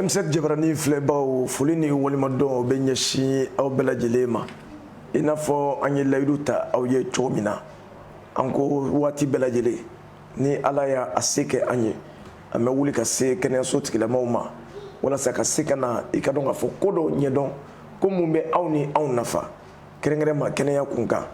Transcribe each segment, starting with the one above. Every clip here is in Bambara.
M7 Jabarani filɛbagaw foli ni walimadɔn bɛ ɲɛsin aw bɛɛ lajɛlen ma I n'a fɔ an ye layidu ta aw ye cogo min na an ko waati bɛɛ lajɛlen ni Ala y'a se kɛ an ye an bɛ wuli ka se kɛnɛyaso tigilamaw ma walasa ka se ka na I ka dɔn ka fɔ ko dɔ ɲɛdɔn ko mun bɛ aw ni anw nafa kɛrɛnkɛrɛnma kɛnɛya kunkan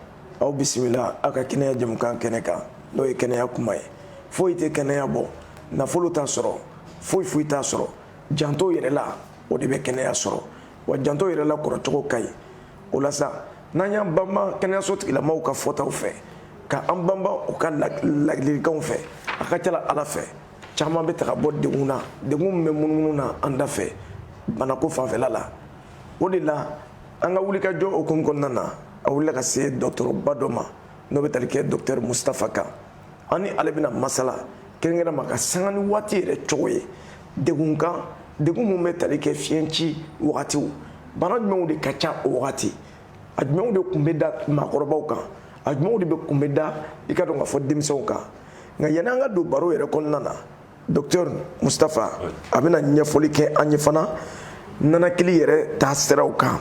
aw bisimila aw ka kɛnɛya jamukan kɛnɛ kan n'o ye kɛnɛya kuma ye foyi tɛ kɛnɛya bɔ nafolo t'a sɔrɔ foyi t'a sɔrɔ janto yɛrɛ la o de bɛ kɛnɛya sɔrɔ wa janto yɛrɛ la kɔrɔcogo ka ɲi o la sa n'an y'an banba kɛnɛyaso tigilamaw ka fɔtaw fɛ ka an banba u ka ladilikanw fɛ a ka ca Ala fɛ caman bɛ taga bɔ degun na degun bɛ munumunu na an da fɛ banako fanfɛla la o de la an ka wuli ka jɔ hukumu kɔnɔna na a wulila ka se dɔgɔtɔrɔba dɔ ma n'o bɛ tali kɛ Dr Mustafa kan an ni ale bɛna masala kɛrɛnkɛrɛnma ka sanga ni waati yɛrɛ cogo ye degun mun bɛ tali kɛ fiɲɛci wagatiw bana jumɛnw de ka ca o wagati a jumɛnw de kun bɛ da maakɔrɔbaw kan a jumɛnw de kun bɛ da I ka dɔn ka fɔ denmisɛnw kan nka yanni an ka don baro yɛrɛ kɔnɔna na Dr Mustafa a bɛna ɲɛfɔli kɛ an ye fana nanakili yɛrɛ taa siraw kan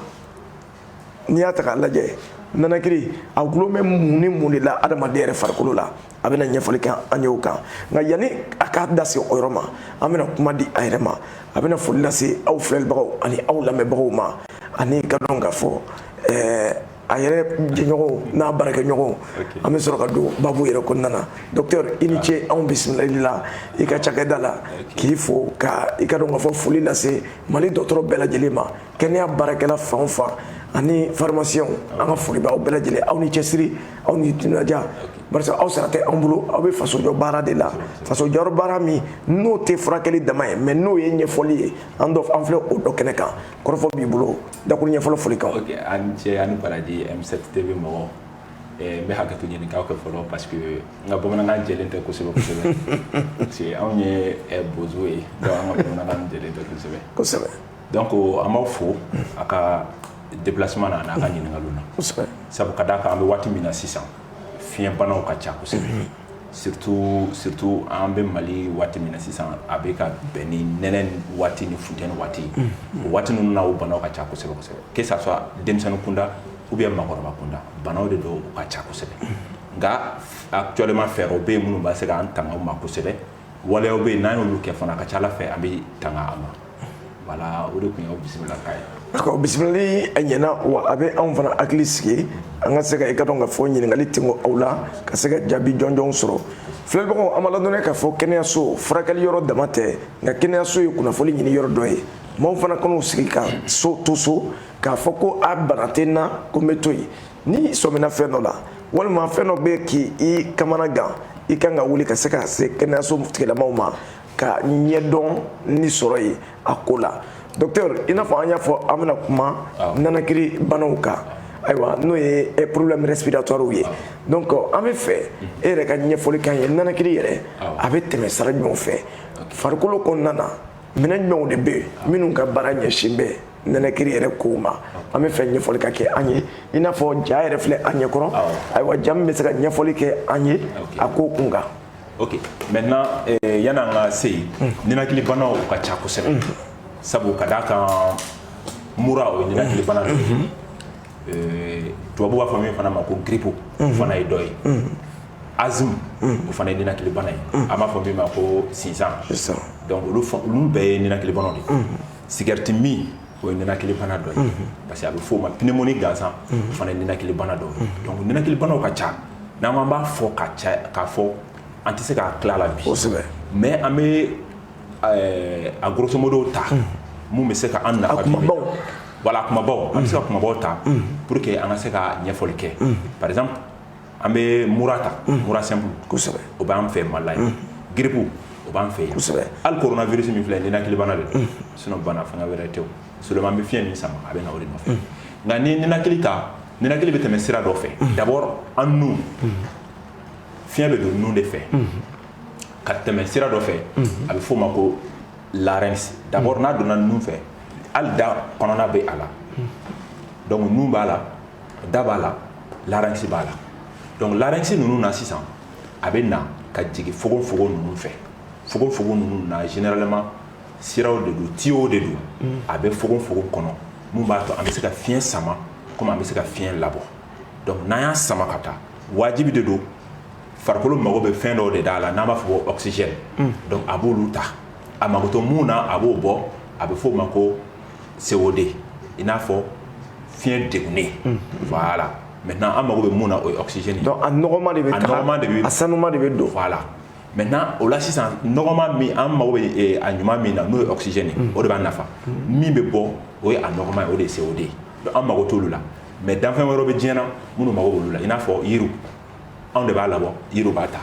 n'i y'a ta k'a lajɛ nanakili a gulon bɛ mun ni mun de la adamaden yɛrɛ farikolo la a bɛna ɲɛfɔli kɛ an ye o kan nka yanni a k'a da se o yɔrɔ ma an bɛna kuma di a yɛrɛ ma a bɛna foli lase aw filɛlibagaw ani aw lamɛnbagaw ma ani ka dɔn ka fɔ a yɛrɛ jɛɲɔgɔnw n'a baarakɛɲɔgɔnw an bɛ sɔrɔ ka don babu yɛrɛ kɔnɔna na docteur I ni ce anw bisimilali la I ka cakɛda la k'i fo ka I ka dɔn ka fɔ foli lase Mali dɔgɔtɔrɔ bɛɛ lajɛlen ma kɛnɛya baarakɛla fan o fan ani pharmacien an ka foli bɛ aw bɛɛ lajɛlen aw ni cɛsiri aw ni timinadiya barisa aw sara tɛ an bolo aw bɛ fasojɔ baara de la fasojɔ baara min n'o tɛ furakɛli dama ye mais n'o ye ɲɛfɔli ye an filɛ o dɔ kɛnɛ kan kɔrɔfɔ b'i bolo dakuru ɲɛfɔlɔ foli kan ok an cɛ ani baraji M7 TV mɔgɔ n bɛ hakɛto ɲini k'aw kɛ fɔlɔ parce que n ka bamanankan jɛlen tɛ kosɛbɛ parce que anw ye bozo ye donc an ka bamanankan jɛlen tɛ kosɛbɛ donc an b'aw fo a ka déplacement na n'a ka ɲininkaliw na sabu ka d'a kan an bɛ waati min na sisan fiɲɛ banaw ka ca kosɛbɛ surtout an bɛ Mali waati min na sisan a bɛ ka bɛn ni nɛnɛ waati ni funtɛni waati o waati ninnu na o banaw ka ca kosɛbɛ que ça soit denmisɛnnin kunda ou bien maakɔrɔba kunda banaw de don u ka ca kosɛbɛ nka actuellement fɛɛrɛw bɛ yen minnu b'a se k'an tanga u ma kosɛbɛ waleyaw bɛ yen n'an y'olu kɛ fana a ka ca Ala fɛ an bɛ tanga a ma voilà o de tun y'aw bisimila k'a ye. D'accord bisimilali a ɲɛna wa a bɛ anw fana hakili sigi an ka se ka I ka dɔn ka fɔ ɲininkali tɛngu aw la ka se ka jaabi jɔnjɔnw sɔrɔ filɛbagaw an ma ladɔnniya k'a fɔ kɛnɛyaso furakɛli yɔrɔ dama tɛ nka kɛnɛyaso ye kunnafoni ɲini yɔrɔ dɔ ye maaw fana kan'u sigi ka to so k'a fɔ ko a bana tɛ n na ko n bɛ to yen ni sɔmina fɛn dɔ la walima fɛn dɔ bɛ k'i kamana gan I kan ka wuli ka se ka se kɛnɛyaso tigilamaw ma ka ɲɛdɔn ni sɔrɔ ye a ko la docteur I n'a fɔ an y'a fɔ an bɛna kuma nanakili banaw kan ayiwa n'o ye problème respiratoire ye donc an bɛ fɛ e yɛrɛ ka ɲɛfɔli k'an ye nanakili yɛrɛ a bɛ tɛmɛ sira jumɛnw fɛ farikolo kɔnɔna na minɛn jumɛnw de bɛ yen minnu ka baara ɲɛsin bɛ nanakili yɛrɛ kow ma an bɛ fɛ ɲɛfɔli ka kɛ an ye I n'a fɔ ja yɛrɛ filɛ an ɲɛkɔrɔ ayiwa ja min bɛ se ka ɲɛfɔli kɛ an ye a ko kun kan. ok maintenant yanni an ka se yen ninakili banaw ka ca kosɛbɛ sabu ka d'a kan mura o ye ninakili bana dɔ ye tubabu b'a fɔ min fana ma ko grippe o fana ye dɔ ye asthme o fana ye ninakili bana ye an b'a fɔ min ma ko sinsan donc olu bɛɛ ye ninakili banaw de ye cigarette min o ye ninakili bana dɔ ye parce que a bɛ f'o ma pneumonie gansan o fana ye ninakili bana dɔ ye donc ninakili banaw ka ca n'an b'a fɔ k'a fɔ an tɛ se k'a tila la bi mais an bɛ a grosso modo ta mun bɛ se ka an nafa voilà kumabaw an bɛ se ka kumabaw ta pour que an ka se ka ɲɛfɔli kɛ par exemple an bɛ mura ta mura simple o b'an fɛ Mali la yan grippe o b'an fɛ yan hali coronavirus min filɛ ninakili bana de don sinon bana fɛngɛ wɛrɛ tɛ o seulement an bɛ fiɲɛ min sama a bɛ na o de nɔfɛ nka ni ninakili ta ninakili bɛ tɛmɛ sira dɔ fɛ d'abord an nun fiɲɛ bɛ don nun de fɛ ka tɛmɛ sira dɔ fɛ a bɛ f'o ma ko larynx d'abord n'a donna nun fɛ hali da kɔnɔna bɛ a la donc nun b'a la da b'a la larynx b'a la donc larynx ninnu na sisan a bɛ na ka jigin fogofogo ninnu fɛ fogofogo ninnu na généralement siraw de do tio de do a bɛ fogon kɔnɔ mun b'a to an bɛ se ka fiɲɛ sama comme an bɛ se ka fiɲɛ labɔ donc n'an y'a sama ka taa wajibi de do farikolo mago bɛ fɛn dɔw de d'a la n'an b'a fɔ ko oxygène donc a b'olu ta a mago to mun na a b'o bɔ a bɛ f'o ma ko COD i n'a fɔ fiɲɛ degunnen voilà maintenant an mago bɛ mun na o ye oxygène donc a nɔgɔma de bɛ taga a sanuma de bɛ don voilà maintenant o la sisan nɔgɔma min an mago bɛ a ɲuman min na n'o ye oxygène o de b'a nafa min bɛ bɔ o ye a nɔgɔma ye o de ye COD donc an mago t'olu la mais danfɛn wɛrɛw bɛ diɲɛ na minnu mago b'olu la i n'a fɔ yiriw anw de b'a labɔ yiriw b'a ta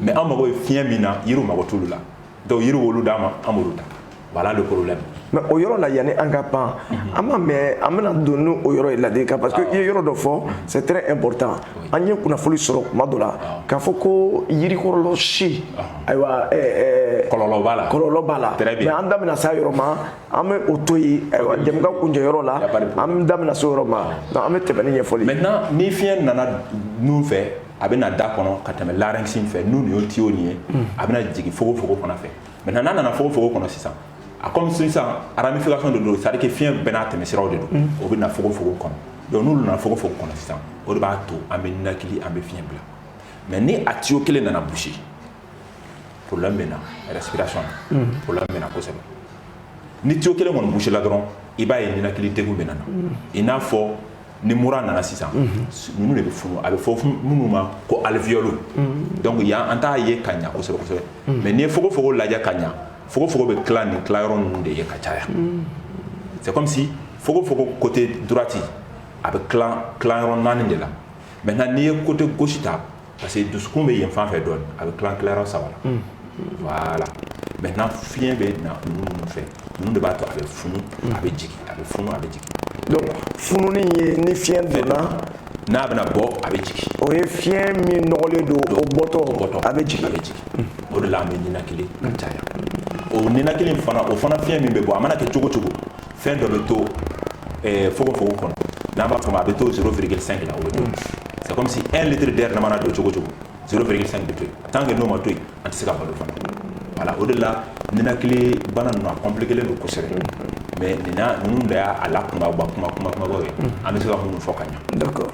mais an mago bɛ fiɲɛ min na yiriw mago t'olu la donc yiriw olu d'a ma an b'olu ta voilà le problème. mais o yɔrɔ la yanni an ka pan an b'a mɛn an bɛna don ni o yɔrɔ ye ladilikan parce que i ye yɔrɔ dɔ fɔ c'est très important an ye kunnafoni sɔrɔ kuma dɔ la k'a fɔ ko yirikɔrɔlɔ si ayiwa kɔlɔlɔ b'a la mais an da bɛna s'a yɔrɔ ma an bɛ o to yen ayiwa jamukan kuncɛyɔrɔ la an da bɛna se o yɔrɔ ma donc an bɛ tɛmɛ ni ɲɛfɔli. maintenant ni fiɲɛ nana nun fɛ a bɛ na da kɔnɔ ka tɛmɛ larynx fɛ nun nin y'o tiyo nin ye a bɛ na jigin fogofogo fana fɛ maintenant n'a nana fogofogo kɔnɔ sisan a comme sisan ramification de do c'est à dire que fiɲɛ bɛɛ n'a tɛmɛ siraw de do o bɛ na fogofogo kɔnɔ donc n'olu nana fogofogo kɔnɔ sisan o de b'a to an bɛ ninakili an bɛ fiɲɛ bila mais ni a tiyo kelen nana boucher problème bɛ na respiration na problème bɛ na kosɛbɛ ni tiyo kelen kɔni boucher la dɔrɔn i b'a ye ninakili degun bɛ na i n'a fɔ ni mura nana sisan ninnu de bɛ funu a bɛ fɔ minnu ma ko alvéole donc yan an t'a ye ka ɲa kosɛbɛ kosɛbɛ mais n'i ye fogofogo lajɛ ka ɲa fogofogo bɛ tila nin tilayɔrɔ ninnu de ye ka caya c'est comme si fogofogo côté droite a bɛ tilayɔrɔ 4 de la maintenant n'i ye côté gauche ta parce que dusukun bɛ yen fan fɛ dɔɔnin a bɛ tilayɔrɔ 3 la voilà maintenant fiɲɛ bɛ na ninnu fɛ ninnu de b'a to a bɛ funu a bɛ jigin a bɛ funu a bɛ jigin donc fununi ye ni fiɲɛ donna n'a bɛna bɔ a bɛ jigin o ye fiɲɛ min nɔgɔlen don o bɔtɔ a bɛ jigin o de la an bɛ ninakili ka caya o ninakili fana o fana fiɲɛ min bɛ bɔ a mana kɛ cogo cogo fɛn dɔ bɛ to fogofogo kɔnɔ n'an b'a fɔ ma a bɛ to 0,5 la o bɛ to c'est comme si 1 litre d'air n'a mana don cogo cogo 0,5 bɛ to yen tant que n'o ma to yen an tɛ se ka balo fana voilà o de la ninakili bana ninnu a compliqué len don kosɛbɛ mais ninnu de y'a lakunba kumabaw ye an bɛ se ka minnu fɔ ka ɲa. d'accord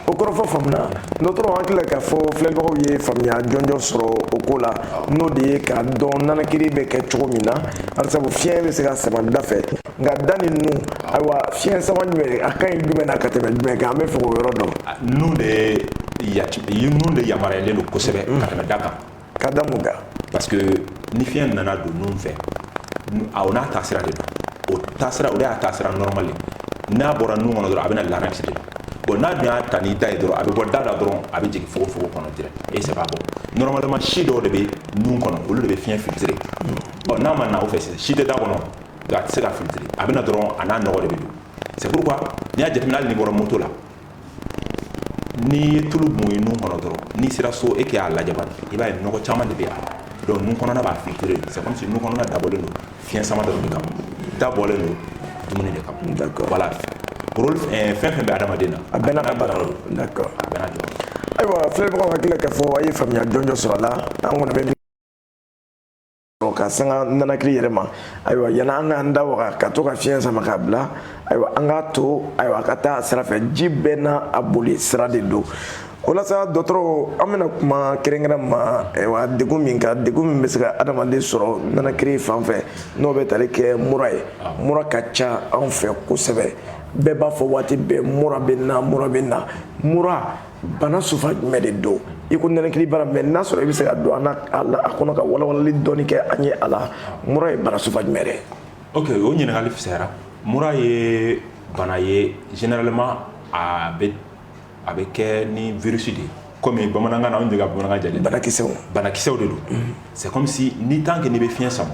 o kɔrɔfɔ faamuna dɔgɔtɔrɔ hakili la k'a fɔ filɛbagaw ye faamuya jɔnjɔn sɔrɔ o ko la n'o de ye k'a dɔn nanakili bɛ kɛ cogo min na alisabu fiɲɛ bɛ se ka sama da fɛ nka da ni nun ayiwa fiɲɛ sama jumɛn a ka ɲi jumɛn na ka tɛmɛ jumɛn kan an bɛ fɛ k'o yɔrɔ dɔn. nun de yamaruyalen don kosɛbɛ ka tɛmɛ da kan. ka da mun kan. parce que ni fiɲɛ nana don nun fɛ o n'a taasira de don o taasira o de y'a taasira normal ye n'a bɔra nun kɔnɔ dɔrɔn a bɛ na larynx de bon n'a dun y'a ta n'i da ye dɔrɔn a bɛ bɔ da la dɔrɔn a bɛ jigin fogofogo kɔnɔ direct et c'est pas bon normalement si dɔw de bɛ nun kɔnɔ olu de bɛ fiɲɛ filtrer n'a ma na o fɛ sisan si tɛ da kɔnɔ donc a tɛ se ka filtrer a bɛ na dɔrɔn a n'a nɔgɔ de bɛ don c'est pourquoi n'i y'a jateminɛ hali n'i bɔra moto la n'i ye tulu bɔn i nun kɔnɔ dɔrɔn n'i sera so e k'i y'a lajɛ bani i b'a ye nɔgɔ caman de bɛ a la donc nun kɔnɔna b'a filtrer c'est comme si nun kɔnɔna dabɔlen don fiɲɛ sama dɔrɔn de kama dabɔlen don dumuni de kama. d'accord voilà rôle fɛn fɛn bɛ adamaden na a bɛɛ n'a ka baara don d'accord a bɛɛ n'a jɔyɔrɔ. ayiwa filɛbagaw hakili la k'a fɔ a ye faamuya jɔnjɔn sɔrɔ a la an kɔni bɛ ka sanga nanakili yɛrɛ ma ayiwa yanni an k'an da waga ka to ka fiɲɛ sama k'a bila ayiwa an k'a to ayiwa ka taa sira fɛ ji bɛɛ n'a a boli sira de don o la sa dɔgɔtɔrɔ an bɛna kuma kɛrɛnkɛrɛn ma ayiwa degun min kan degun min bɛ se ka adamaden sɔrɔ nanakili fan fɛ n'o bɛ tali kɛ mura ye mura ka ca anw fɛ kosɛbɛ bɛɛ b'a fɔ waati bɛɛ mura bɛ na mura bana sufa jumɛn de don i ko nanakili bana mais n'a sɔrɔ i bɛ se ka don a kɔnɔ ka walawalali dɔɔni kɛ an ye a la mura ye bana sufa jumɛn de. ok o ɲininkali fisayara mura ye bana ye généralement a bɛ kɛ ni virus de ye komi bamanankan na anw de ka bamanankan jalen banakisɛw de don c'est comme si ni tant que n'i bɛ fiɲɛ sama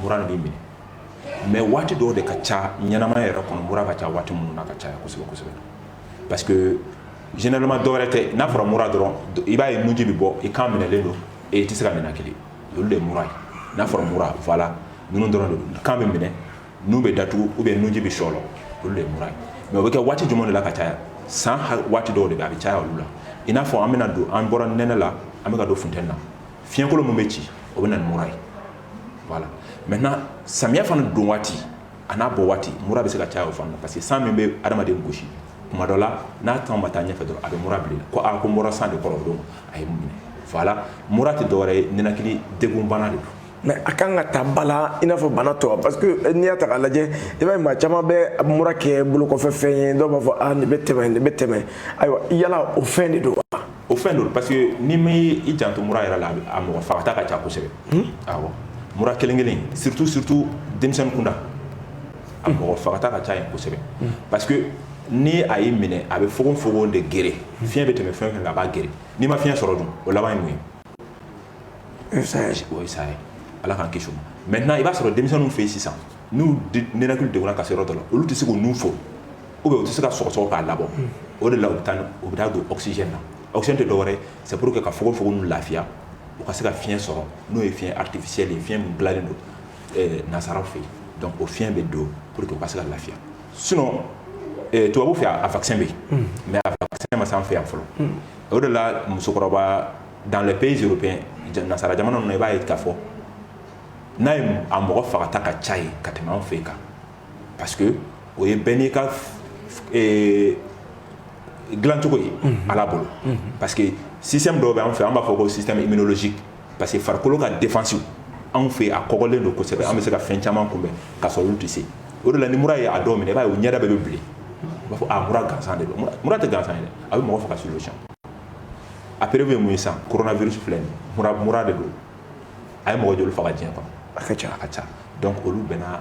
mura de b'i minɛ mais waati dɔw de ka ca ɲɛnamaya yɛrɛ kɔnɔ mura ka ca waati minnu na ka caya kosɛbɛ kosɛbɛ parce que généralement dɔwɛrɛ tɛ n'a fɔra mura dɔrɔn i b'a ye nunji bɛ bɔ i kan minɛlen don et i tɛ se ka ninakili olu de ye mura ye n'a fɔra mura voilà ninnu dɔrɔn de kan bɛ minɛ nun bɛ datugu ou bien nunji bɛ sɔlɔ olu de ye mura ye mais o bɛ kɛ waati jumɛn de la ka caya san waati dɔw de bɛ a bɛ caya olu la i n'a fɔ an bɛna don an bɔra nɛnɛ la an bɛ ka don funtɛni na fiɲɛkolo min bɛ ci o bɛ na ni mura ye voilà maintenant samiya fana don waati a n'a bɔ waati mura bɛ se ka caya o fana parce que san min bɛ adamaden gosi kuma dɔ la n'a temps ma taa ɲɛfɛ dɔrɔn a bɛ mura bila ko ko mura san de kɔrɔ don a ye mun minɛ voilà mura tɛ dɔwɛrɛ ye ninakili degun bana de don. mais a kan ka ta bala i n'a fɔ bana tɔ parce que n'i y'a ta k'a lajɛ i b'a ye maa caman bɛ mura kɛ bolokɔfɛ fɛn ye dɔw b'a fɔ nin bɛ tɛmɛ nin bɛ tɛmɛ ayiwa yala o fɛn de don wa. o fɛn don parce que ni ma i janto mura yɛrɛ la a mɔgɔ fagata ka ca kosɛbɛ. awɔ mura kelen kelen surtout denmisɛnnin kunda a mɔgɔ fagata ka ca yen kosɛbɛ parce que ni a y'i minɛ a bɛ fogon de gere fiɲɛ bɛ tɛmɛ fɛn fɛn a b'a gere n'i ma fiɲɛ sɔrɔ dun o laban ye mun ye. o ye saya ye ala k'an kisi o ma maintenant i b'a sɔrɔ denmisɛnninw fɛ yen sisan n'u ninakili degunna ka se yɔrɔ dɔ la olu tɛ se k'u nun fo ou bien u tɛ se ka sɔgɔsɔgɔ k'a labɔ o de la u bɛ taa don oxygène na oxygène tɛ dɔwɛrɛ ye c'est pour que ka fogon nu lafiya u ka se ka fiɲɛ sɔrɔ n'o ye fiɲɛ artificiel ye fiɲɛ min dilannen don nasaraw fɛ yen donc o fiɲɛ bɛ don pour que u ka se ka lafiya sinon tubabu fɛ a vaccin bɛ yen mais a vaccin ma s'an fɛ yan fɔlɔ o de la musokɔrɔba dans les pays européens nasara jamana ninnu na i b'a ye k'a fɔ n'a ye a mɔgɔ fagata ka ca ye ka tɛmɛ an fɛ yen kan parce que o ye bɛɛ n'i ka dilancogo ye ala bolo parce que système dɔw bɛ an fɛ an b'a fɔ ko système immunologique parce que farikolo ka défense anw fɛ a kɔgɔlen don kosɛbɛ an bɛ se ka fɛn caman kunbɛn ka sɔrɔ olu tɛ se o de la ni mura ye a dɔw minɛ i b'a ye o ɲɛda bɛɛ bɛ bilen u b'a fɔ mura gansan de don mura tɛ gansan ye dɛ a bɛ mɔgɔ faga sur le champ a prévu ye mun ye sisan coronavirus filɛ nin mura de don a ye mɔgɔ joli faga diɲɛ kɔnɔ a ka ca donc olu bɛnna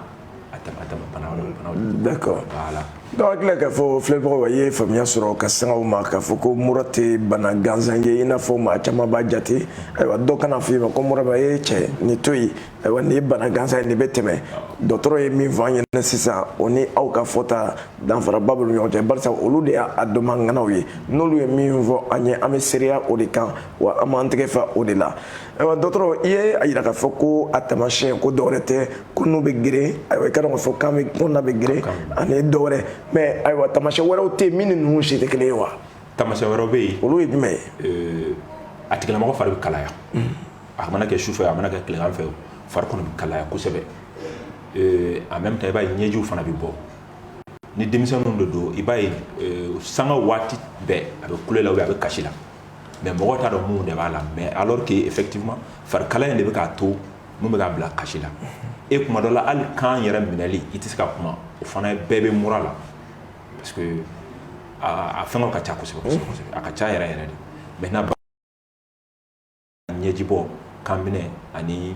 a tɛmɛ bana wɛrɛw. d'accord voilà. donc hakili la k'a fɔ filɛbagaw a ye faamuya sɔrɔ ka sanga o ma k'a fɔ ko mura tɛ bana gansan ye i n'a fɔ maa caman b'a jate ayiwa dɔw kana fɔ i ma ko mura b'a ye cɛ nin to yen ayiwa nin ye bana gansan ye nin bɛ tɛmɛ dɔgɔtɔrɔ ye min fɔ an ɲɛna sisan o ni aw ka fɔta danfaraba bɛ ɲɔgɔn cɛ barisa olu de y'a dɔnbaganaw ye n'olu ye min fɔ an ye an bɛ seereya o de kan wa an b'an tɛgɛ fa o de la ayiwa dɔgɔtɔrɔ i ye a yira k'a fɔ ko a taamasiyɛn ko dɔwɛrɛ tɛ ko n'u bɛ geren ayiwa i ka dɔn k'a fɔ kan na bɛ geren ani dɔwɛrɛ mais ayiwa taamasiyɛn wɛrɛw tɛ yen min ni ninnu si tɛ kelen ye wa. taamasiyɛn wɛrɛw bɛ yen olu ye jumɛn ye. a tigilamɔgɔ fari bɛ kalaya a mana kɛ sufɛ a mana kɛ tilegan fɛ fari kɔnɔ bɛ kalaya kosɛbɛ en même temps i b'a ye ɲɛjiw fana bɛ bɔ ni denmisɛnninw de don i b'a ye sanga waati bɛɛ a bɛ kule la ou bien a bɛ kasi la mais mɔgɔ t'a dɔn mun de b'a la mais alors que effectivement fari kalaya in de bɛ k'a to mun bɛ k'a bila kasi la e kuma dɔ la hali kan yɛrɛ minɛli i tɛ se ka kuma o fana bɛɛ bɛ mura la parce que a fɛngɛw ka ca kosɛbɛ a ka ca yɛrɛ yɛrɛ de maintenant ɲɛji bɔ kan minɛ ani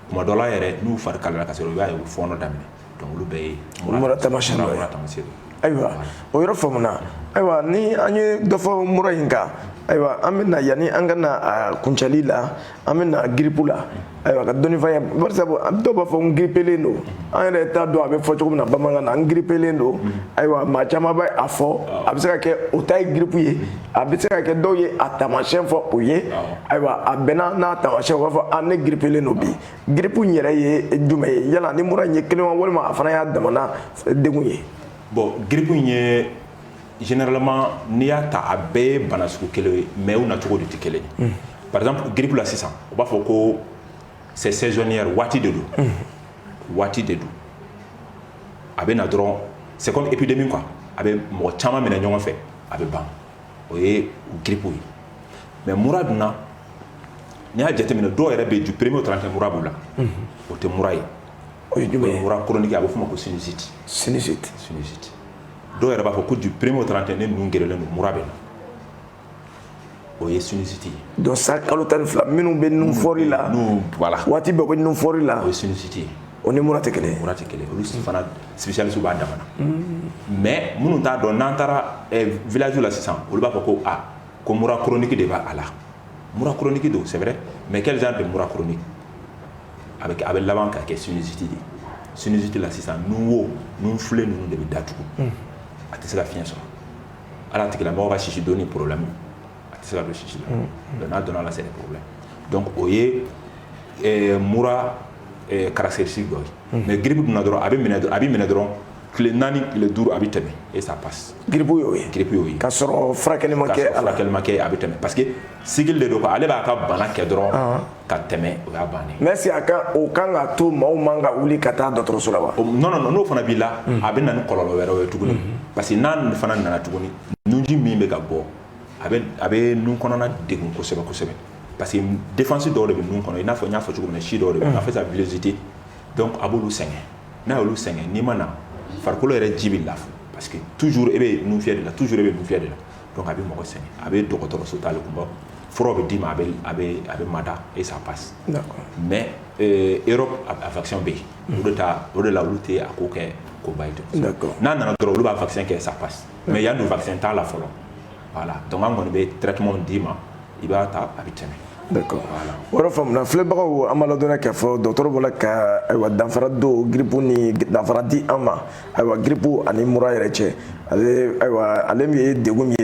kuma dɔ la yɛrɛ n'u fari kalayara ka sɔrɔ i b'a ye u fɔɔnɔ daminɛ donc olu bɛɛ ye mura taamasiyɛn dɔ ye ayiwa o yɔrɔ faamuna ayiwa ni an ye dɔ fɔ mura in kan ayiwa an bɛ na yanni an ka na a kuncɛli la an bɛ na giripu la ayiwa ka dɔnnifanya barisa dɔw b'a fɔ n giripelen don an yɛrɛ t'a dɔn a bɛ fɔ cogo min na bamanankan na n giripelen don ayiwa maa caman bɛ a fɔ a bɛ se ka kɛ o ta ye giripu ye a bɛ se ka kɛ dɔw ye a taamasiyɛn fɔ o ye ayiwa a bɛnna n'a taamasiyɛn u b'a fɔ ne giripelen don bi giripu in yɛrɛ ye jumɛn ye yala ni mura in ye kelen wa walima a fana y'a damana degun ye. bon grippe in ye généralement n'i y'a ta a bɛɛ ye bana sugu kelen ye mais u nacogo de tɛ kelen ye par exemple grippe la sisan u b'a fɔ ko c'est saisonnière waati de don waati de don a bɛ na dɔrɔn c'est comme épidémie quoi a bɛ mɔgɔ caman minɛ ɲɔgɔn fɛ a bɛ ban o ye grippe ye mais mura dun na n'i y'a jateminɛ dɔw yɛrɛ bɛ yen du premier au 31 mura b'u la o tɛ mura ye. o ye jumɛn ye mura chronique a bɛ f'o ma ko sinusite. sinusite dɔw yɛrɛ b'a fɔ ko du premier au 31 ne ninnu gɛrɛlen don mura bɛ na o ye sinusite ye. donc sa kalo 12 minnu bɛ nun fɔri la voilà waati bɛɛ ko nun fɔri la o ye sinusite ye. o ni mura tɛ kelen ye. mura tɛ kelen olu fana spécialiste b'a dama na mais minnu t'a dɔn n'an taara village la sisan olu b'a fɔ ko ko mura chronique de b'a la mura chronique don c'est vrai mais quel genre de mura chronique a bɛ laban ka kɛ sinusite de sinusite la sisan nun filen ninnu de bɛ datugu a tɛ se ka fiɲɛ sɔrɔ ala tigilamɔgɔ ka sisi donni problème a tɛ se ka don sisi la donc n'a donna la c'est des problèmes donc o ye mura caractéristique dɔ ye mais grippe dun na dɔrɔn a bɛ minɛ dɔrɔn tile 4 tile 5 a bɛ tɛmɛ et ça passe. Grippe y'o ye. Grippe y'o ye. K'a sɔrɔ furakɛli ma kɛ a la. Furakɛli ma kɛ a bɛ tɛmɛ parce que cycle de don quoi ale b'a ka bana kɛ dɔrɔn ka tɛmɛ o y'a bannen. Mais est-ce que o kan ka to maaw man ka wuli ka taa dɔgɔtɔrɔso la wa? Non n'o fana b'i la a bɛ na ni kɔlɔlɔ wɛrɛw ye tuguni parce que n'a fana nana tuguni nunji min bɛ ka bɔ a bɛ nun kɔnɔna degun kosɛbɛ kosɛbɛ parce que défense dɔw de bɛ nun kɔnɔ i n'a fɔ n y'a fɔ cogo min na si dɔw de bɛ a fait sa villosité donc a b'olu sɛgɛn n'a y'olu sɛgɛn n'i ma na farikolo yɛrɛ ji bɛ lafu parce que toujours e bɛ nun fiyɛ de la toujours e bɛ nun fiyɛ de la donc a bɛ mɔgɔ sɛgɛn a bɛ dɔgɔtɔrɔso t'ale kunba furaw bɛ d'i ma a bɛ mada et ça passe. D'accord. Mais Europe a vaccin bɛ yen o de la olu tɛ a ko kɛ koba ye ten. D'accord. N'a nana dɔrɔn olu b'a vaccin kɛ ça passe mais yanni o vaccin t'a la fɔlɔ voilà donc an kɔni bɛ traitement d'i ma i b'a ta a bɛ tɛmɛ. D'accord. Voilà. Wala famna filɛbagaw an b'a ladɔnniya k'a fɔ dɔgɔtɔrɔ bɔra ka ayiwa danfara don grippe ni danfara di an ma ayiwa grippe ani mura yɛrɛ cɛ ale min ye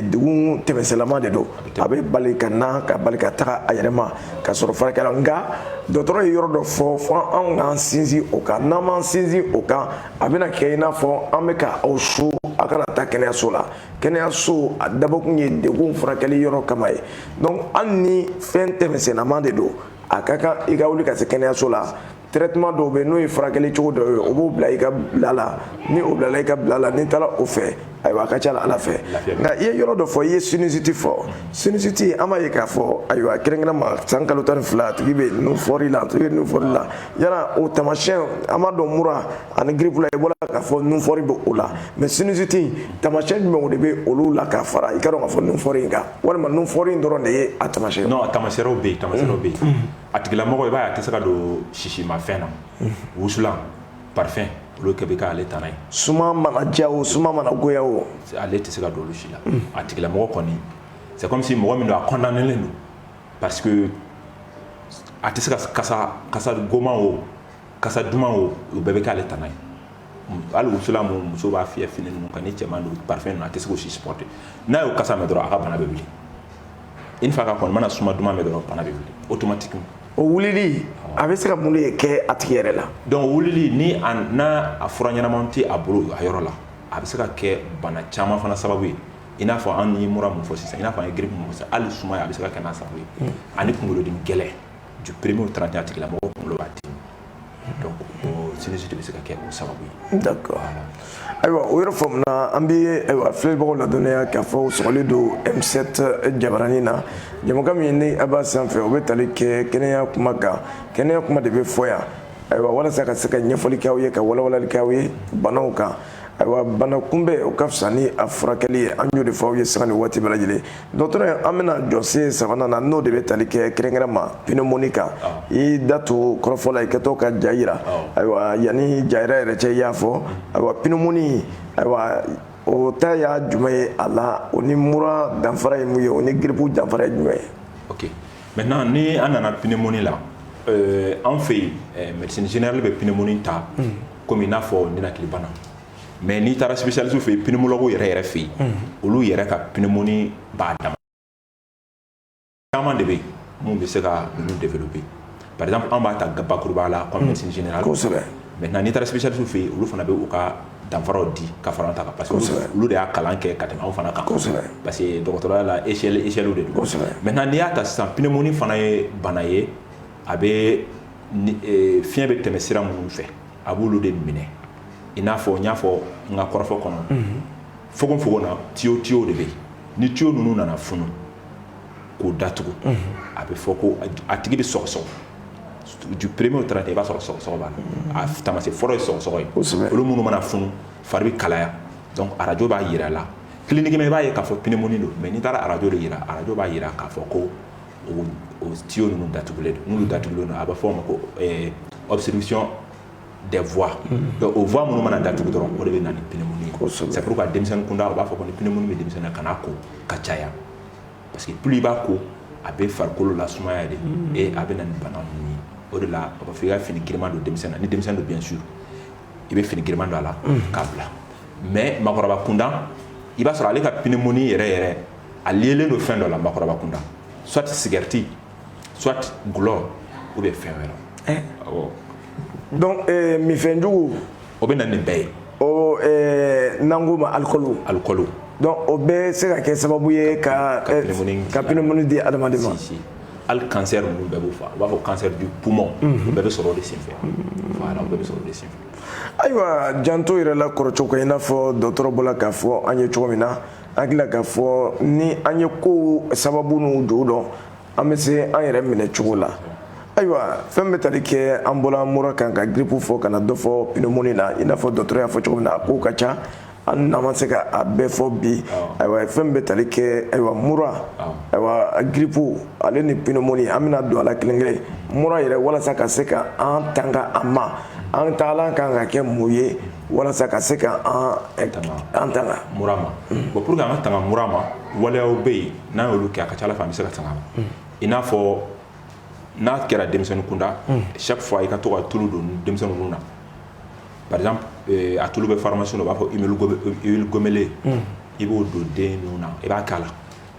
degun tɛmɛsɛlama de don a bɛ bali ka na ka bali ka taga a yɛrɛ ma ka sɔrɔ furakɛla nka dɔgɔtɔrɔ ye yɔrɔ dɔ fɔ fo anw k'an sinsin o kan n'an m'an sinsin o kan a bɛna kɛ i n'a fɔ an bɛ ka aw so a kana taa kɛnɛyaso la kɛnɛyaso a dabɔkun ye degun furakɛli yɔrɔ kama ye donc hali ni fɛn tɛmɛsɛlama de don a ka kan i ka wuli ka se kɛnɛyaso la traitement dɔw bɛ n'o ye furakɛli cogo dɔ ye o b'o bila i ka bila la ni o bilala i ka bila la ni taara o fɛ ayiwa a ka ca ala fɛ nka i ye yɔrɔ dɔ fɔ i ye sinusite fɔ sinusite an b'a ye k'a fɔ ayiwa kɛrɛnkɛrɛnma san kalo 12 a tigi bɛ nun fɔri la a tigi bɛ nun fɔri la yala o tamasiyɛn an b'a dɔn mura ani grippe la i bɔra k'a fɔ nun fɔri bɛ o la mais sinusite tamasiyɛn jumɛnw de bɛ olu la k'a fara i ka dɔn k'a fɔ nun fɔri in kan walima nun fɔri in dɔrɔn de ye a tamasiyɛn. non tamasiyɛnw bɛ yen a tigilamɔgɔ i b'a ye a tɛ se ka don sisimafɛn na wusulan parfum olu kɛ bɛ k'ale tana ye. suma mana diya o suma mana goya o. ale tɛ se ka don olu si la a tigilamɔgɔ kɔni c'est comme si mɔgɔ min don a condamnelen don parce que a tɛ se ka kasa goman o kasa duman o o bɛɛ bɛ k'ale tana ye hali wusulan mun muso b'a fiyɛ fini ninnu kan ni cɛman don parfum ninnu a tɛ se k'o si supporter n'a y'o kasa mɛn dɔrɔn a ka bana bɛ wuli une fois k'a kɔni mana suma duman mɛn dɔrɔn bana bɛ wuli automatiquement. o wulili a bɛ se ka mun de kɛ a tigi yɛrɛ la. donc wulili ni n'a a fura ɲɛnamanw tɛ a bolo a yɔrɔ la a bɛ se ka kɛ bana caman fana sababu ye i n'a fɔ an ye mura mun fɔ sisan i n'a fɔ an ye grippe mun fɔ sisan hali sumaya a bɛ se ka kɛ n'a sababu ye ani kunkolodimi gɛlɛn du premier au 31 a tigilamɔgɔ kunkolo b'a dimi donc o sinusite bɛ se ka kɛ o sababu ye. d'accord ayiwa o yɔrɔ faamu an bɛ ayiwa filɛbagaw ladɔnniya k'a fɔ sɔgɔli don M7 jabaranin na jɛmukan min ni a b'a sanfɛ o bɛ tali kɛ kɛnɛya kuma kan kɛnɛya kuma de bɛ fɔ yan ayiwa walasa ka se ka ɲɛfɔli k'aw ye ka walawalali k'aw ye banaw kan ayiwa bana kunbɛn o ka fisa ni a furakɛli ye an y'o de fɔ aw ye sanga ni waati bɛɛ lajɛlen dɔgɔtɔrɔ an bɛna jɔsen sabanan na n'o de bɛ tali kɛ kɛrɛnkɛrɛnma pneumonie kan i da to kɔrɔfɔ la i kɛtɔ ka ja yira ayiwa yanni ja yira yɛrɛ cɛ i y'a fɔ ayiwa pneumonie ayiwa o ta y'a jumɛn ye a la o ni mura danfara ye mun ye o ni grippe danfara ye jumɛn ye. ok maintenant ni an nana pneumonie la an fɛ yen médecine générale bɛ pneumonie ta komi i n'a fɔ ninakili bana. mais n'i taara spécialiste fɛ yen pneumologue yɛrɛ fɛ yen olu yɛrɛ ka pneumonie b'a dama caman de bɛ yen mun bɛ se ka ninnu développer par exemple an b'a ta bakuruba la comme médecine générale kosɛbɛ maintenant n'i taara spécialiste fɛ yen olu fana bɛ u ka danfaraw di ka fara ta kan parce que olu de y'a kalan kɛ ka tɛmɛ anw fana kan parce que dɔgɔtɔrɔya la échelle de don maintenant n'i y'a ta sisan pneumonie fana ye bana ye a bɛ fiɲɛ bɛ tɛmɛ sira minnu fɛ a b'olu de minɛ i n'a fɔ n y'a fɔ n ka kɔrɔfɔ kɔnɔ fogofogo na tiyo de bɛ yen ni tiyo ninnu nana funu k'o datugu a bɛ fɔ ko a tigi bɛ sɔgɔsɔgɔ du premier au 30 i b'a sɔrɔ sɔgɔsɔgɔ b'a la a taamasiyɛn fɔlɔ ye sɔgɔsɔgɔ ye olu minnu mana funu fari bɛ kalaya donc arajo b'a yira a la clinique i b'a ye k'a fɔ pneumonie don mais n'i taara arajo de yira arajo b'a yira k'a fɔ ko o tiyo ninnu datugulen don n'olu datugulen don a bɛ fɔ o ma ko obstruction des voies donc o voies minnu mana datugu dɔrɔn o de bɛ na ni pneumonie c'est pourquoi denmisɛnnin kunda o b'a fɔ ko ni pneumonie bɛ denmisɛnnin na kana ko ka caya parce que plus i b'a ko a bɛ farikolo la sumaya de et a bɛ na ni bana ninnu ye o de la a b'a fɔ i ka fini giriman don denmisɛnnin na ni denmisɛnnin don bien sûr i bɛ fini giriman don a la k'a bila mais maakɔrɔba kunda i b'a sɔrɔ ale ka pneumonie yɛrɛ a lielen don fɛn dɔ la maakɔrɔba kunda soit cigarette soit gulɔ ou bien fɛn wɛrɛ donc mifɛnjugu o bɛ na nin bɛɛ ye o n'an ma alcool donc o bɛɛ se ka kɛ sababu ye ka pneumonie di adamaden ma al cancer ninnu bɛɛ b'o fɔ u b'a fɔ cancer du poumon bɛɛ bɛ sɔrɔ o de senfɛ voilà bɛɛ bɛ sɔrɔ o de senfɛ ayiwa janto yɛrɛ la kɔrɔcogo kan i n'a fɔ dɔgɔtɔrɔ bɔla k'a fɔ an ye cogo min na an hakilila k'a fɔ ni an ye kow sababu n'u jogo dɔn an bɛ se an yɛrɛ minɛ cogo la ayiwa fɛn bɛ tali kɛ an bɔla mura kan ka grippe fɔ ka na dɔ fɔ pneumonie na i n'a fɔ dɔgɔtɔrɔ y'a fɔ cogo min na a kow ka ca an n'an ma se ka a bɛɛ fɔ bi ayiwa fɛn bɛ tali kɛ ayiwa mura ayiwa grippe ale ni pneumonie an bɛna don a la kelen kelen mura yɛrɛ walasa ka se ka an tanga a ma an taalan kan ka kɛ mun ye walasa ka se ka an tanga mura ma bon pour que an ka tanga mura ma waleyaw bɛ yen n'an y'olu kɛ a ka ca ala fɛ an bɛ se ka tanga ma i n'a fɔ n'a kɛra denmisɛnnin kunda chaque fois i ka to ka tulu don denmisɛnnin ninnu na par exemple a tulu bɛ pharmacie la u b'a fɔ huile gommelée i b'o don den ninnu na i b'a k'a la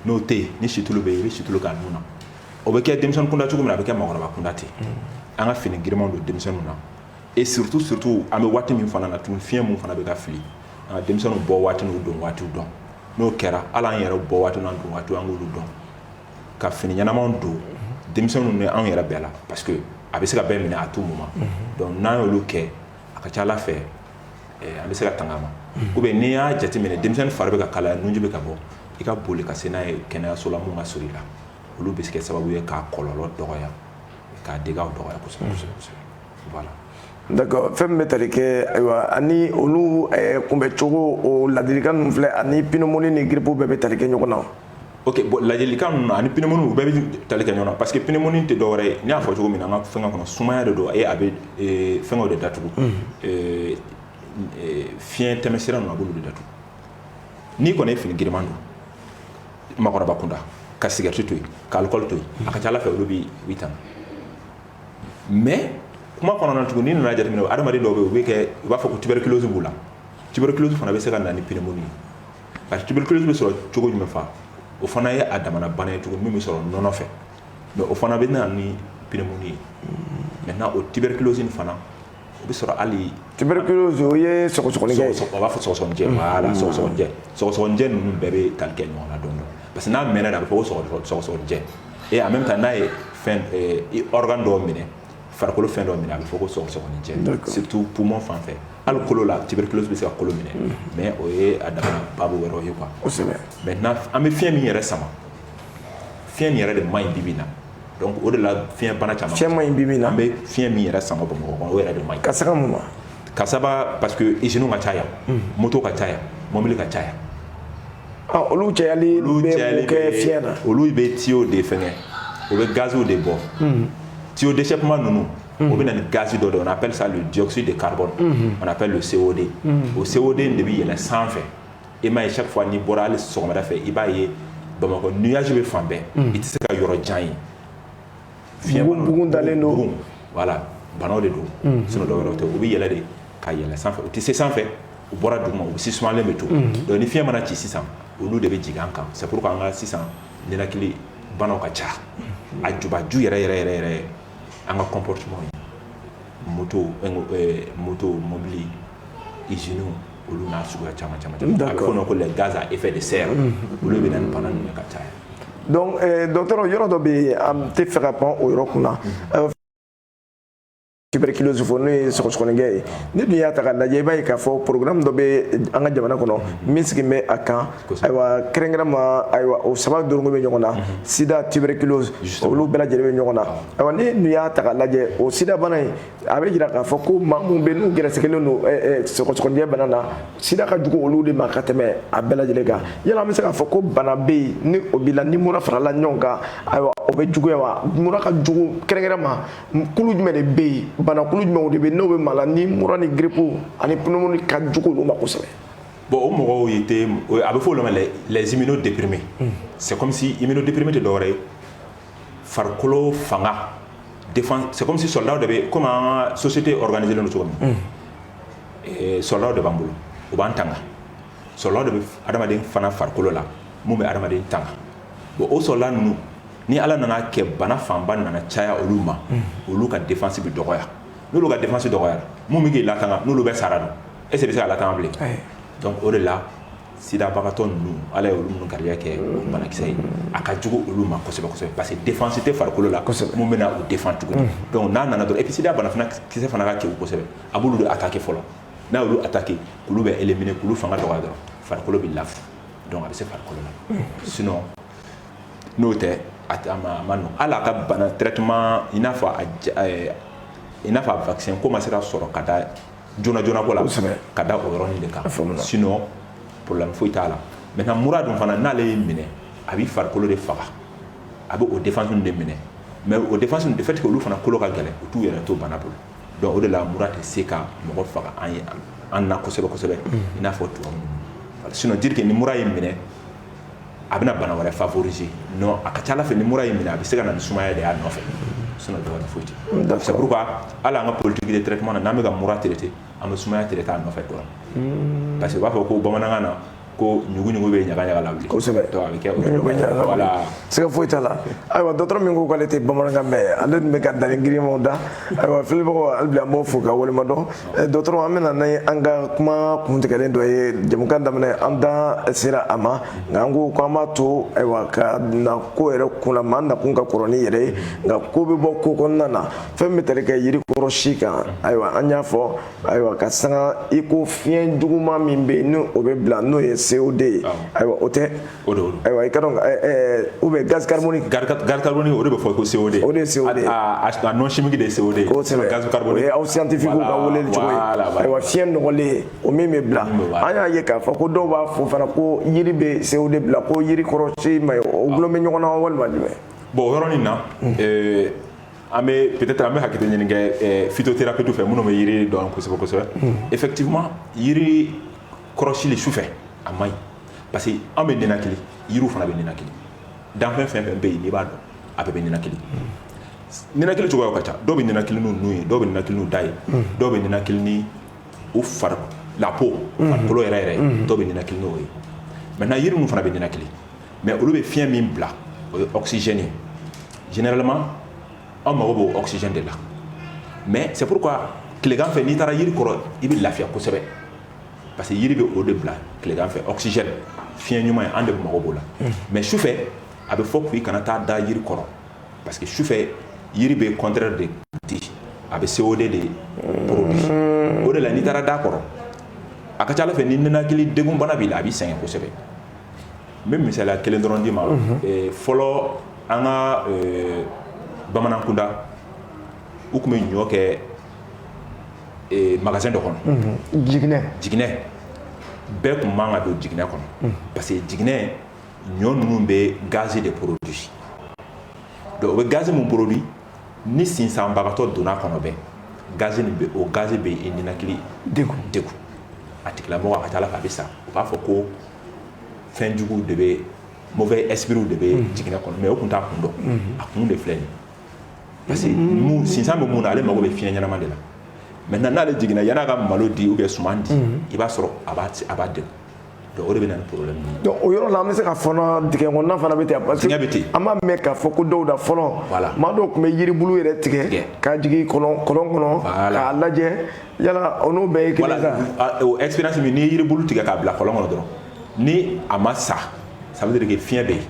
n'o tɛ yen ni situlu bɛ yen i bɛ situlu k'a nun na o bɛ kɛ denmisɛnnin kunda cogo min na a bɛ kɛ maakɔrɔba kunda ten an ka fini girimanw don denmisɛnninw na et surtout an bɛ waati min fana na tun fiɲɛ mun fana bɛ ka fili an ka denmisɛnninw bɔ waati n'u don waatiw dɔn n'o kɛra hali an yɛrɛ bɔ waati n'an don waatiw an k'olu dɔn ka fini ɲɛnamanw don denmisɛnninw ni anw yɛrɛ bɛɛ la parce que a bɛ se ka bɛɛ minɛ à tout moment donc n'an y'olu kɛ a ka ca ala fɛ an bɛ se ka tanga ma ou bien n'i y'a jateminɛ denmisɛnnin fari bɛ ka kalaya nunji bɛ ka bɔ i ka boli ka se n'a ye kɛnɛyaso la mun ka surun i la olu bɛ se kɛ sababu ye k'a kɔlɔlɔ dɔgɔya k'a degaw dɔgɔya kosɛbɛ kosɛbɛ voilà d'accord fɛn min bɛ tali kɛ ayiwa ani olu kunbɛcogo o ladilikan ninnu filɛ ani pneumonie ni grippe bɛɛ bɛ tali kɛ ɲɔgɔn na ok bon ladilikan ninnu ani pneumonie u bɛɛ bɛ tali kɛ ɲɔgɔn na parce que pneumonie tɛ dɔwɛrɛ ye ne y'a fɔ cogo min na an ka fɛngɛ kɔnɔ sumaya de don a bɛ fɛngɛw de datugu fiɲɛ tɛmɛsira ninnu a b'olu de datugu n'i kɔni ye fini giriman don maakɔrɔba kunda ka cigarette to yen ka alcool to yen a ka ca ala fɛ olu b'i tanga mais kuma kɔnɔna tuguni n'i nana jateminɛ adamaden dɔw bɛ yen u bɛ kɛ u b'a fɔ ko tuberculose b'u la tuberculose fana bɛ se ka na ni pneumonie ye parce que tuberculose bɛ sɔrɔ cogo jumɛn fa o fana ye a damana bana ye tuguni min bɛ sɔrɔ nɔnɔ fɛ mais o fana bɛ na ni pneumonie ye maintenant o tuberculose in fana o bɛ sɔrɔ hali tuberculose o ye sɔgɔsɔgɔnijɛ ye o b'a fɔ sɔgɔsɔgɔnijɛ voilà sɔgɔsɔgɔnijɛ ninnu bɛɛ bɛ tali kɛ ɲɔgɔn na dɔɔnin parce que n'a mɛnna a bɛ fɔ ko sɔgɔsɔgɔnijɛ et en même temps n'a ye fɛn organe dɔw minɛ farikolo fɛn dɔw minɛ a bɛ fɔ ko sɔgɔsɔgɔnijɛ surtout poumon fan fɛ hali kolo la tuberculose bɛ se ka kolo minɛ mais o ye a damana baabu wɛrɛw ye quoi kosɛbɛ maintenant an bɛ fiɲɛ min yɛrɛ sama fiɲɛ nin yɛrɛ de man ɲi bi bi in na donc o de la fiɲɛ bana caman fiɲɛ man ɲi bi bi in na an bɛ fiɲɛ min yɛrɛ sama Bamakɔ kɔnɔ o yɛrɛ de man ɲi ka saga mun ma ka saba parce que usines ka caya moto ka caya mobili ka caya olu cayali bɛ kɛ fiɲɛ na olu bɛ tuyau de fɛngɛ o bɛ gaziw de bɔ tuyau d'échappement ninnu o bɛ na ni gaz dɔ de on appelle ça le dioxyde de carbone on appelle le COD o COD de bɛ yɛlɛn sanfɛ i m'a ye chaque fois n'i bɔra hali sɔgɔmada fɛ i b'a ye Bamakɔ nuage bɛ fan bɛɛ i tɛ se ka yɔrɔ jan ye bugun dalen don voilà banaw de don sinon dɔwɛrɛ tɛ u bɛ yɛlɛ de ka yɛlɛn sanfɛ u tɛ se sanfɛ u bɔra duguma u sisumalen bɛ to donc ni fiɲɛ mana ci sisan olu de bɛ jigin an kan c'est pourquoi an ka sisan ninakili banaw ka ca a jubaju yɛrɛ an ka comportement ye moto mobili usine olu n'a suguya caman a bɛ fɔ o ma ko les gaz à effet de serre olu bɛ na ni bana ninnu ka caya donc docteur yɔrɔ dɔ bɛ yen an tɛ fɛ ka pan o yɔrɔ kunna tuberculose fɔ n'o ye sɔgɔsɔgɔnijɛ ye ni dun y'a ta k'a lajɛ i b'a ye k'a fɔ programme dɔ bɛ an ka jamana kɔnɔ min sigilen bɛ a kan ayiwa kɛrɛnkɛrɛnma ayiwa o saba dɔrɔn bɛ ɲɔgɔn na sida tuberculose olu bɛɛ lajɛlen bɛ ɲɔgɔn na ayiwa ni dun y'a ta k'a lajɛ o sida bana in a bɛ jira k'a fɔ ko maa minnu bɛ n'u gɛrɛsɛgɛlen don sɔgɔsɔgɔnijɛ bana na sida ka jugu olu de ma ka tɛmɛ a bɛɛ lajɛlen kan yala an bɛ se k'a fɔ ko bana bɛ yen ni o b'i la ni mura farala ɲɔgɔn kan ayiwa o bɛ juguya wa mura ka jugu kɛrɛnkɛrɛnma kulu jumɛn de bɛ yen banakulu jumɛnw de bɛ n'o bɛ maa la ni mura ni grippe ani pneumonie ka jugu olu ma kosɛbɛ bon o mɔgɔw ye tɛ a bɛ fɔ olu ma les immunodéprimés c'est comme si immunodéprimé tɛ dɔwɛrɛ ye farikolo fanga défense c'est comme si soldat de bɛ comme an ka société organisée don cogo min soldat de b'an bolo u b'an tanga soldat de bɛ adamaden fana farikolo la mun bɛ adamaden tanga bon o soldat ninnu ni ala nana kɛ bana fanba nana caya olu ma olu ka défense bɛ dɔgɔya n'olu ka défense dɔgɔyara mun bɛ k'i latanga n'olu bɛ sara dun est-ce que bɛ se ka latanga bilen donc o de la sida bagatɔ ninnu ala ye olu minnu gariya kɛ banakisɛ ye a ka jugu olu ma kosɛbɛ kosɛbɛ parce que défense tɛ farikolo la mun bɛna o défend tuguni donc n'a nana dɔrɔn et puis sida banakisɛ fana ka kɛw kosɛbɛ a b'olu de attaquer fɔlɔ n'a y'olu attaquer k'olu bɛ éliminer k'olu fanga dɔgɔya dɔrɔn farikolo bɛ lafu donc a bɛ se farikolo la sinon n'o tɛ a ma nɔgɔn hali a ka bana traitement i n'a fɔ a vaccin ko ma se ka sɔrɔ ka da joona joona ko la ka da o yɔrɔnin de kan sinon problème foyi t'a la maintenant mura dun fana n'ale y'i minɛ a b'i farikolo de faga a bɛ o défense de minɛ mais o défense de fait que olu fana kolo ka gɛlɛn u t'u yɛrɛ to bana bolo donc o de la mura tɛ se ka mɔgɔ faga an na kosɛbɛ kosɛbɛ i n'a fɔ tubabu sinon dire que ni mura y'i minɛ a bɛna bana wɛrɛ favoriser non a ka ca ala fɛ ni mura y'i minɛ a bɛ se ka na ni sumaya de y'a nɔfɛ sinon dɔwɛrɛ foyi tɛ c'est pourquoi hali an ka politique de traitement na n'an bɛ ka mura traiter an bɛ sumaya traiter a nɔfɛ dɔrɔn parce que u b'a fɔ ko bamanankan na ko ɲugu bɛ ɲaga ɲaga la wuli kosɛbɛ donc a bɛ kɛ voilà siga foyi t'a la ayiwa dɔgɔtɔrɔ min ko k'ale tɛ bamanankan mɛn ale tun bɛ ka danni girinmanw da ayiwa filibagaw hali bi an b'o fo ka walima dɔn dɔgɔtɔrɔ an bɛna ni an ka kuma kuntigɛlen dɔ ye jamukan daminɛ an da sera a ma nka an ko k'an b'a to ayiwa ka na ko yɛrɛ kun la maa nakun ka kɔrɔ ni yɛrɛ ye nka ko bɛ bɔ ko kɔnɔna na fɛn bɛ tali kɛ yiri kɔrɔ si kan ayiwa an y'a fɔ ayiwa ka sanga i ko fiɲɛ juguman min bɛ yen ni o bɛ bila n'o ye COD ye ayiwa o tɛ ayiwa i ka dɔn ou bien gaz carbonique gaz carbonique o de bɛ fɔ ko COD o de ye COD a non chimique de ye COD kosɛbɛ gaz carbonique o ye aw scientifique ka weleli cogo ye ayiwa fiɲɛ nɔgɔlen o min bɛ bila an y'a ye k'a fɔ ko dɔw b'a fɔ fana ko yiri bɛ COD bila ko yiri kɔrɔsi ma ye o gulon bɛ ɲɔgɔn na walima jumɛn bon o yɔrɔnin na an bɛ peut-être an bɛ hakili ɲini kɛ phytothérapie fɛ minnu bɛ yiri dɔn kosɛbɛ kosɛbɛ effectivement yiri kɔrɔsili sufɛ a man ɲi parce que an bɛ ninakili yiriw fana bɛ ninakili danfɛn fɛn fɛn bɛ yen n'i b'a dɔn a bɛɛ bɛ ninakili ninakili cogoyaw ka ca dɔw bɛ ninakili n'u nun ye dɔw bɛ ninakili n'u da ye dɔw bɛ ninakili ni u fari la peau farikolo yɛrɛ yɛrɛ ye dɔw bɛ ninakili n'o ye maintenant yiri ninnu fana bɛ ninakili mais olu bɛ fiɲɛ min bila o ye oxygène ye généralement an mago b'o oxygène de la mais c'est pourquoi tilegan fɛ n'i taara yiri kɔrɔ i bɛ lafiya kosɛbɛ parce que yiri bɛ o de bila tilegan fɛ oxygène fiɲɛ ɲuman ye an de mago b'o la mais sufɛ a bɛ fɔ k'i kana taa da yiri kɔrɔ parce que sufɛ yiri bɛ contraire de di a bɛ COD de produit o de la n'i taara da kɔrɔ a ka ca ala fɛ ni ninakili degun bana b'i la a b'i sɛgɛn kosɛbɛ n bɛ misaliya kelen dɔrɔn d'i ma fɔlɔ an ka bamanan kunda u tun bɛ ɲɔ kɛ magasin dɔ kɔnɔ jiginɛ bɛɛ tun man ka don jiginɛ kɔnɔ parce que jiginɛ ɲɔ ninnu bɛ gaz de produit donc o bɛ gaz min produit ni sinsanbagatɔ donna kɔnɔ bɛɛ gaz nin bɛ o gaz bɛ i ninakili degun a tigilamɔgɔ a ka ca ala fɛ a bɛ sa u b'a fɔ ko fɛn jugu de bɛ mauvais esprit de bɛ jiginɛ kɔnɔ mais o tun t'a kun dɔn a kun de filɛ nin parce que sinsan bɛ mun na ale mago bɛ fiɲɛ ɲɛnama de la maintenant n'ale jiginna yan'a ka malo di ou bien suman di i b'a sɔrɔ a b'a degun donc o de bɛ na ni problème ye donc o yɔrɔ la an bɛ se ka fɔ dingɛ kɔnɔna fana bɛ ten parce que an b'a mɛn k'a fɔ ko dɔw da fɔlɔ maa dɔw tun bɛ yiribulu yɛrɛ tigɛ k'a jigin kɔlɔn kɔnɔ k'a lajɛ yala o n'o bɛɛ ye kelen sa o expérience min n'i ye yiribulu tigɛ k'a bila kɔlɔn kɔnɔ dɔrɔn ni a ma sa ça veut dire que fiɲɛ bɛ yen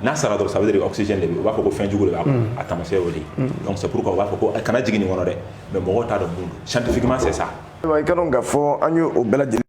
n'a sara dɔrɔn ça veut dire que oxygène de bɛ yen u b'a fɔ ko fɛn jugu de b'a kɔnɔ a taamasiyɛn y'o de ye donc c'est pourquoi u b'a fɔ ko kana jigin nin kɔnɔ dɛ mais mɔgɔw t'a dɔn mun don scientifiquement c'est ça. i ka dɔn k'a fɔ an ye o bɛɛ lajɛlen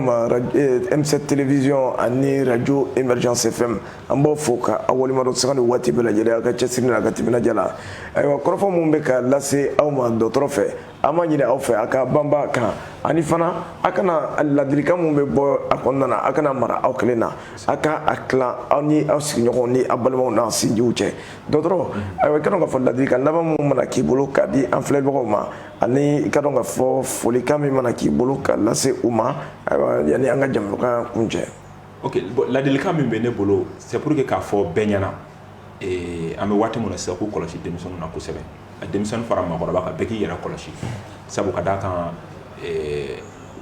M7 télévision ani radio Emergence FM an b'aw fo ka aw walimadɔ sanga ni waati bɛɛ lajɛlen a ka cɛsiri n'a ka timinadiya la ayiwa kɔrɔfɔ mun bɛ ka lase aw ma dɔgɔtɔrɔ fɛ an b'a ɲini aw fɛ a ka banba kan ani fana a kana ladilikan mun bɛ bɔ a kɔnɔna na a kana mara aw kelen na a ka a tilan aw ni aw sigiɲɔgɔnw ni aw balimaw n'aw sinjiw cɛ dɔgɔtɔrɔ ayiwa i ka dɔn k'a fɔ ladilikan laban mun mana k'i bolo k'a di an filɛbagaw ma ani i ka dɔn k'a fɔ folikan min mana k'i bolo ka lase u ma ayiwa yanni an ka jamukan kuncɛ. ok bon ladilikan min bɛ ne bolo c'est pour que k'a fɔ bɛɛ ɲɛna an bɛ waati min na sisan k'u kɔlɔsi denmisɛnninw na kosɛbɛ a denmisɛnnin fara maakɔrɔba kan bɛɛ k'i yɛrɛ kɔlɔsi sabu ka d'a kan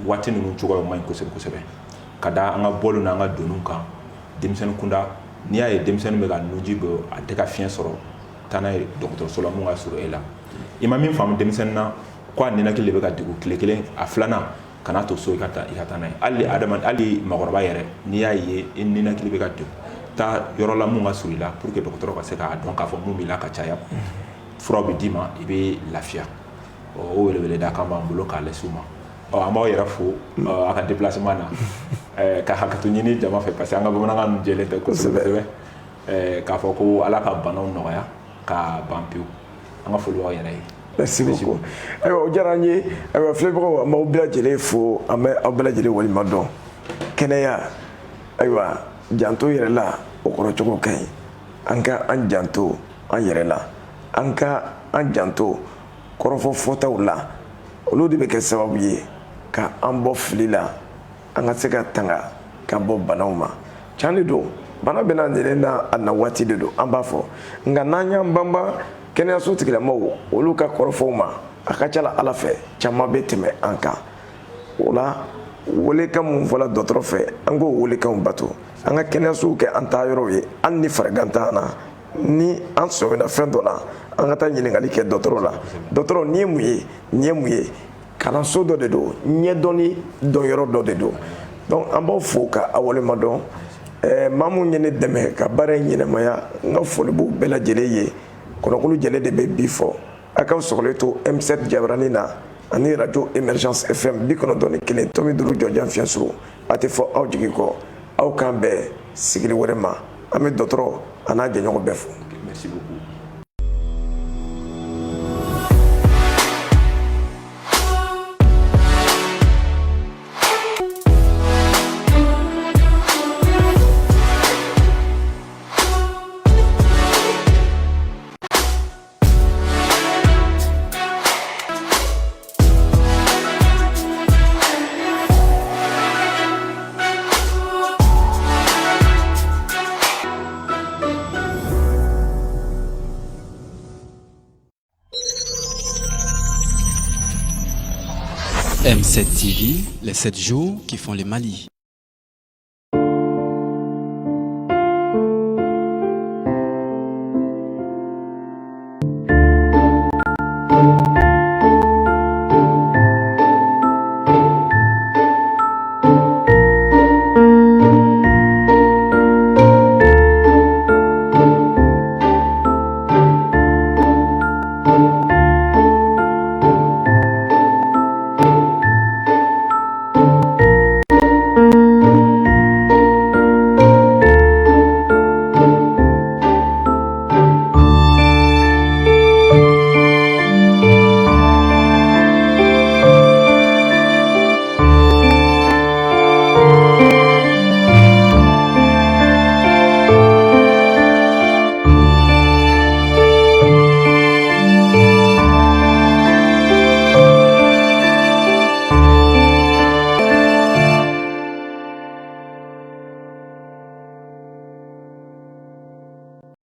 waati ninnu cogoyaw man ɲi kosɛbɛ kosɛbɛ ka da an ka bɔliw n'an ka doniw kan denmisɛnnin kunda n'i y'a ye denmisɛnnin bɛ ka nuji bɔ a tɛ ka fiɲɛ sɔrɔ taa n'a ye dɔgɔtɔrɔso la mun ka surun e la i ma min faamu denmisɛnnin na ko a ninakili de bɛ ka degun tile kelen a filanan kana to so i ka taa n'a ye hali mɔgɔkɔrɔba yɛrɛ n'i y'a ye i ninakili bɛ ka degun taa yɔrɔ la mun ka surun i la pour que dɔgɔtɔrɔ ka se k'a dɔn k'a fɔ mun b'i la ka caya furaw bɛ d'i ma i bɛ lafiya o weleweleda kan b'an bolo k'a lase u ma an b'aw yɛrɛ fo a ka déplacement na ka hakɛto ɲini jama fɛ parce que an ka bamanankan ninnu jɛlen tɛ kosɛbɛ k'a fɔ ko ala ka banaw nɔgɔya k'a ban pewu an ka foli b'aw yɛrɛ ye. Merci beaucoup. Ayiwa o diyara n ye ayiwa filɛbagaw an b'aw bɛɛ lajɛlen fo an bɛ aw bɛɛ lajɛlen walima dɔn kɛnɛya ayiwa janto yɛrɛ la o kɔrɔ cogo ka ɲi an ka an janto an yɛrɛ la an ka an janto kɔrɔfɔ fɔtaw la olu de bɛ kɛ sababu ye ka an bɔ fili la an ka se ka tanga ka bɔ banaw ma can de don bana bɛna nɛrɛ na a na waati de don an b'a fɔ nka n'an y'an banba kɛnɛyaso tigilamɔgɔw olu ka kɔrɔfɔw ma a ka ca la ala fɛ caman bɛ tɛmɛ an kan o la welekan mun fɔla dɔgɔtɔrɔ fɛ an k'o welekanw bato an ka kɛnɛyasow kɛ an taa yɔrɔw ye hali ni farigan t'an na ni an sɔmina fɛn dɔ la an ka taa ɲininkali kɛ dɔgɔtɔrɔ la dɔgɔtɔrɔ nin ye mun ye nin ye mun ye kalanso dɔ de don ɲɛdɔnni dɔnyɔrɔ dɔ de don donc an b'aw fo ka aw walemadɔn maa mun ye ne dɛmɛ ka baara in ɲɛnɛmaya n ka foli b'u bɛɛ lajɛlen ye kɔnɔkulu jɛlen de bɛ bi fɔ a k'aw sɔgɔlen to M7 Jabarani na ani radio Emergence FM 91 tomi duuru jɔjan fiɲɛsuru a tɛ fɔ aw jigi kɔ aw k'an bɛn sigili wɛrɛ ma an bɛ dɔgɔtɔrɔ a n'a jɛɲɔgɔn bɛɛ fo. Merci beaucoup. M7 TV, les 7 jours qui font le Mali.